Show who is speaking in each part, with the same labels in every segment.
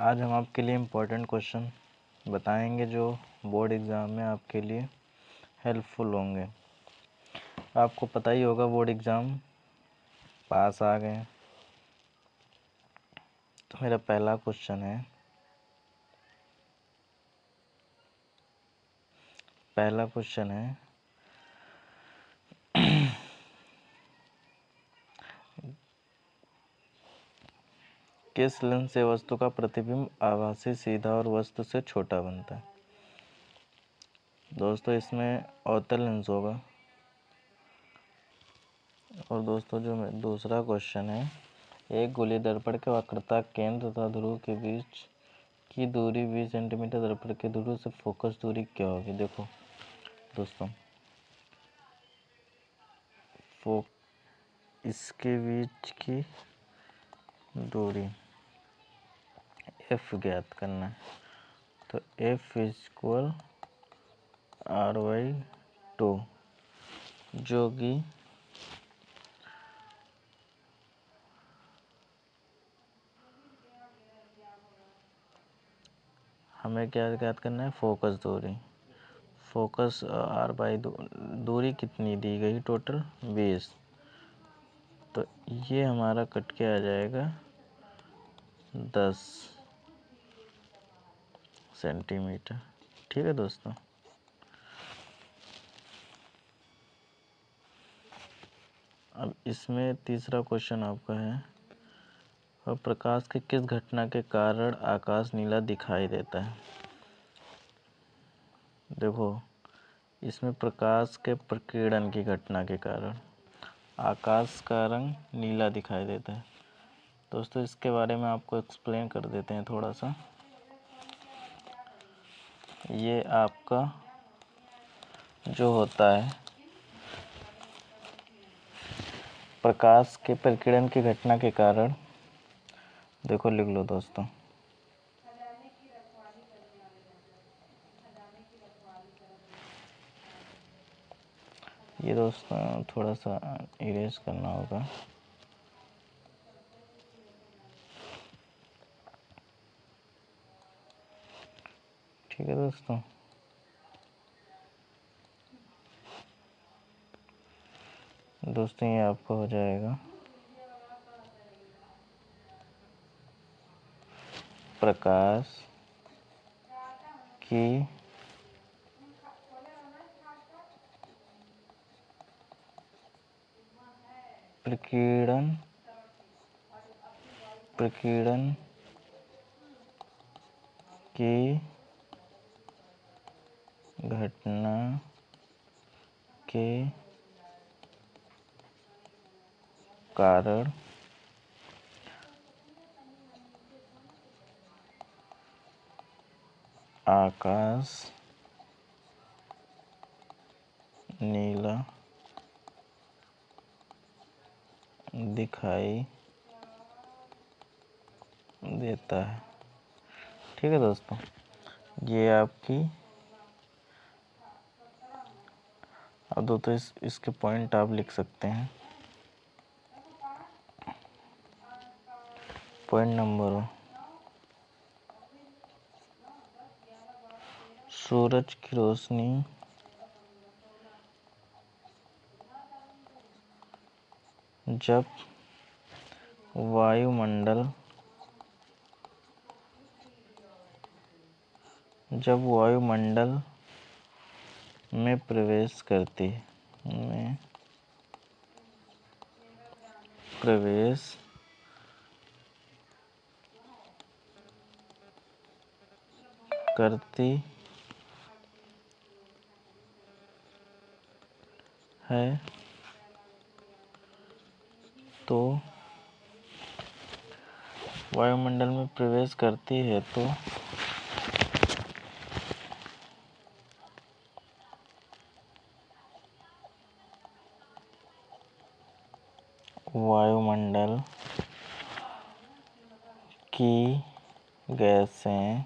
Speaker 1: आज हम आपके लिए इम्पोर्टेंट क्वेश्चन बताएंगे जो बोर्ड एग्ज़ाम में आपके लिए हेल्पफुल होंगे। आपको पता ही होगा बोर्ड एग्ज़ाम पास आ गए। तो मेरा पहला क्वेश्चन है किस लेंस से वस्तु का प्रतिबिंब आभासी सीधा और वस्तु से छोटा बनता है। दोस्तों इसमें अवतल लेंस होगा। और दोस्तों जो दूसरा क्वेश्चन है, एक गोलीय दर्पण के वक्रता केंद्र तथा ध्रुव के बीच की दूरी 20 सेंटीमीटर, दर्पण के ध्रुव से फोकस दूरी क्या होगी। देखो दोस्तों, इसके बीच की दूरी f ज्ञात करना है। तो f इक्वल r/2 जो कि हमें क्या ज्ञात करना है, फोकस दूरी। फोकस दूरी कितनी दी गई, टोटल 20। तो ये हमारा कट के आ जाएगा 10 सेंटीमीटर। ठीक है दोस्तों। अब इसमें तीसरा क्वेश्चन आपका है, और प्रकाश के किस घटना के कारण आकाश नीला दिखाई देता है। देखो इसमें प्रकाश के प्रकीर्णन की घटना के कारण आकाश का रंग नीला दिखाई देता है। दोस्तों इसके बारे में आपको एक्सप्लेन कर देते हैं थोड़ा सा। ये आपका जो होता है प्रकाश के प्रकीर्णन की घटना के कारण, देखो लिख लो दोस्तों, ये दोस्तों थोड़ा सा इरेज करना होगा। ठीक है दोस्तों। ये आपका हो जाएगा प्रकाश की प्रकीर्णन की घटना के कारण आकाश नीला दिखाई देता है। ठीक है दोस्तों, ये आपकी। अब दोस्तों इसके पॉइंट आप लिख सकते हैं। पॉइंट नंबर 1, सूरज की रोशनी जब वायुमंडल में प्रवेश करती है, है तो वायुमंडल में प्रवेश करती है तो वायुमंडल की गैसें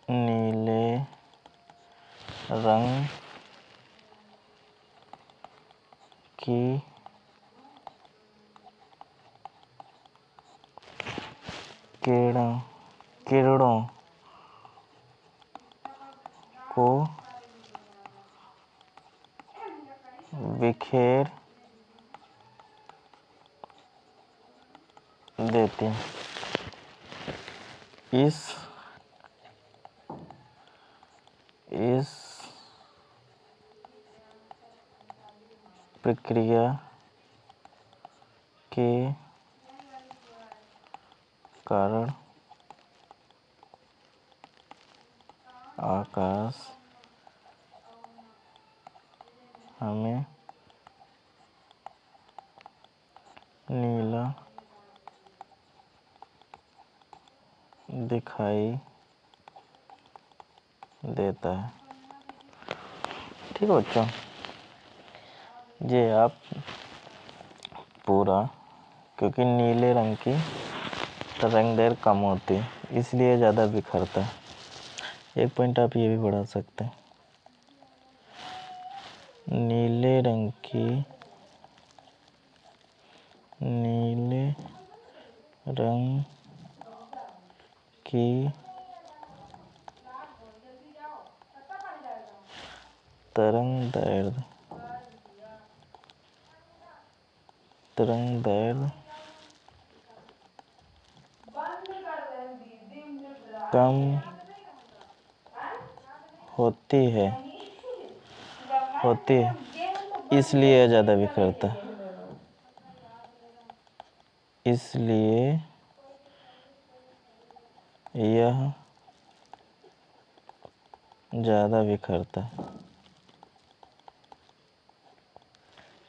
Speaker 1: नीले रंग की किरणों को बिखेर देती हैं। इस प्रक्रिया के कारण आकाश हमें नीला दिखाई देता है। ठीक है बच्चों, ये आप पूरा, क्योंकि नीले रंग की तरंग दैर्घ्य कम होती है इसलिए ज़्यादा बिखरता है। एक पॉइंट आप ये भी बढ़ा सकते हैं, नीले रंग की तरंग दैर्घ्य कम होती है इसलिए ज़्यादा बिखरता है। इसलिए यह ज़्यादा बिखरता है।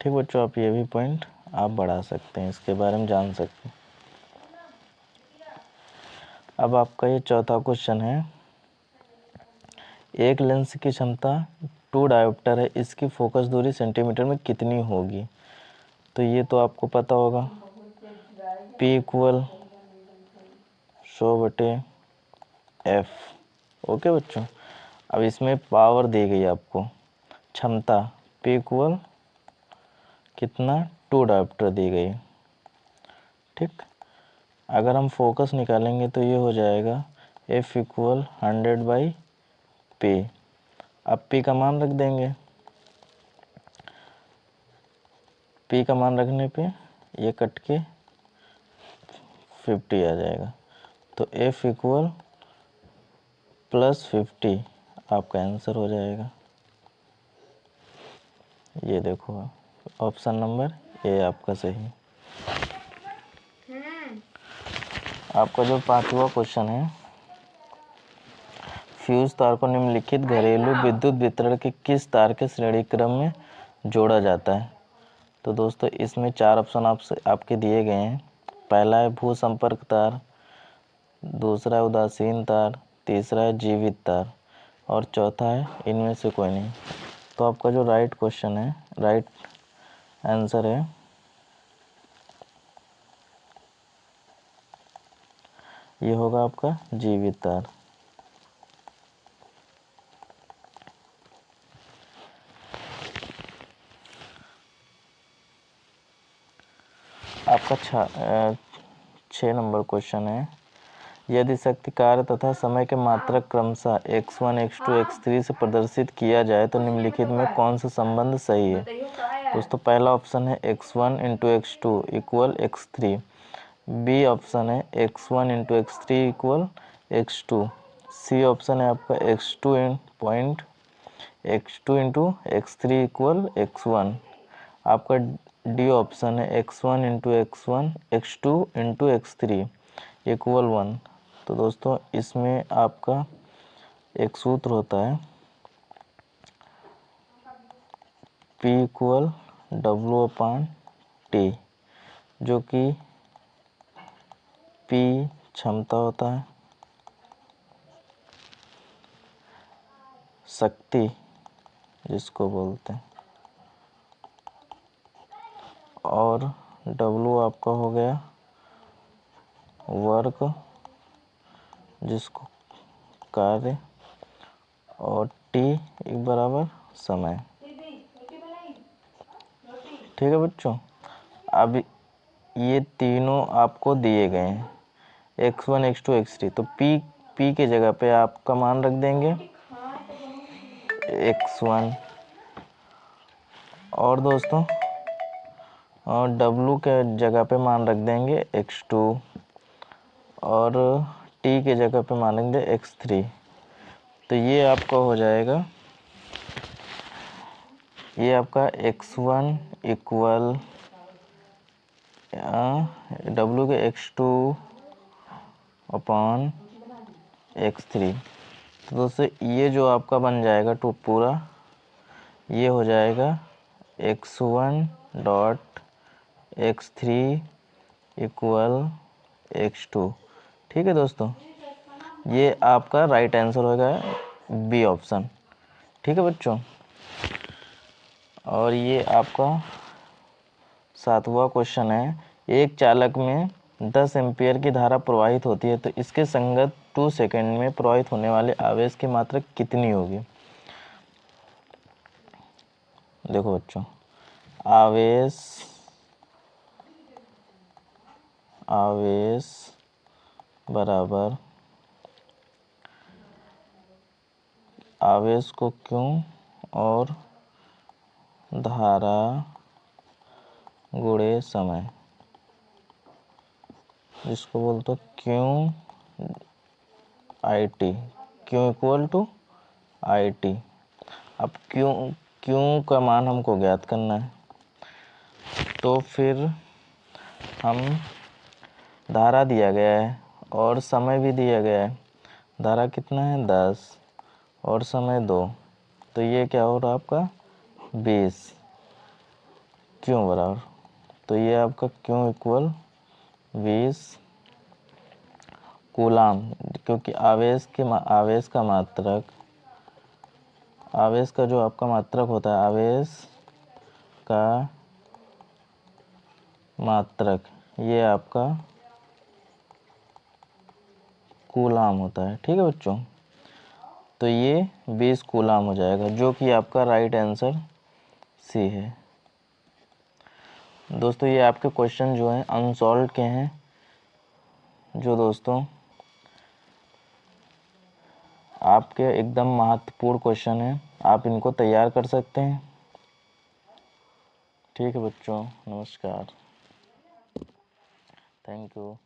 Speaker 1: ठीक बच्चों, आप ये भी पॉइंट आप बढ़ा सकते हैं, इसके बारे में जान सकते हैं। अब आपका ये चौथा क्वेश्चन है, एक लेंस की क्षमता 2 डायोप्टर है, इसकी फोकस दूरी सेंटीमीटर में कितनी होगी? तो ये तो आपको पता होगा, P = 100/f। ओके बच्चों, अब इसमें पावर दी गई आपको, क्षमता P = कितना, 2 डायोप्टर दी गई। ठीक, अगर हम फोकस निकालेंगे तो ये हो जाएगा F = 100/P। अब P का मान रख देंगे, P का मान रखने पे ये कट के 50 आ जाएगा, तो F = +50 आपका आंसर हो जाएगा। ये देखो, ऑप्शन नंबर ए आपका सही। आपका जो 5वां क्वेश्चन है, फ्यूज तार को निम्नलिखित घरेलू विद्युत वितरण के किस तार के श्रेणी क्रम में जोड़ा जाता है? तो दोस्तों इसमें 4 ऑप्शन आपके दिए गए हैं। पहला है भू संपर्क तार, दूसरा है उदासीन तार, तीसरा है जीवित तार और चौथा है इनमें से कोई नहीं। तो आपका जो राइट क्वेश्चन है, राइट आंसर है ये होगा आपका जीवित तार। आपका 6 नंबर क्वेश्चन है, यदि शक्ति कार्य तथा समय के मात्रक क्रमशः x1, x2, x3 से प्रदर्शित किया जाए तो निम्नलिखित में कौन सा संबंध सही है? दोस्तों पहला ऑप्शन है x1 × x2 = x3, B option है x1 × x3 = x2, C option है आपका x2 × x3 = x1, आपका डी ऑप्शन है x1 × x2 × x3 = 1। तो दोस्तों इसमें आपका एक सूत्र होता है P = W/T, जो कि P क्षमता होता है, शक्ति जिसको बोलते हैं, और W आपका हो गया वर्क जिसको कार्य, और T = समय। ठीक है बच्चों, अब ये तीनों आपको दिए गए हैं, x1 x2 x3, तो p के जगह पे आपका मान रख देंगे x1, और दोस्तों और w के जगह पे मान रख देंगे x2, और t के जगह पे मान रख देंगे x3। तो ये आपका हो जाएगा, ये आपका x1 इक्वल w के x2 अपॉन x3। तो दोस्तों ये जो आपका बन जाएगा टू पूरा, ये हो जाएगा x1 dot x3 equal x2। ठीक है दोस्तों, ये आपका राइट आंसर होगा बी ऑप्शन। ठीक है बच्चों, और ये आपका 7वां क्वेश्चन है, एक चालक में 10 एम्पियर की धारा प्रवाहित होती है, तो इसके संगत 2 सेकंड में प्रवाहित होने वाले आवेश की मात्रा कितनी होगी। देखो बच्चों, आवेश बराबर आवेश को क्यों और धारा गुणे समय, जिसको बोलते क्यों IT, क्यों इक्वल टू IT। अब क्यों का मान हमको ज्ञात करना है, तो फिर हम धारा दिया गया है और समय भी दिया गया है। धारा कितना है 10 और समय 2, तो ये क्या हो रहा आपका 20 क्यों बराबर, तो ये आपका क्यों इक्वल 20 कूलाम, क्योंकि आवेश का जो आपका मात्रक होता है, आवेश का मात्रक, ये आपका कूलाम होता है। ठीक है बच्चों, तो ये 20 कूलाम हो जाएगा, जो कि आपका राइट आंसर सी है। दोस्तों ये आपके क्वेश्चन जो हैं अनसॉल्व के हैं, जो दोस्तों आपके एकदम महत्वपूर्ण क्वेश्चन हैं, आप इनको तैयार कर सकते हैं। ठीक है बच्चों, नमस्कार, थैंक यू।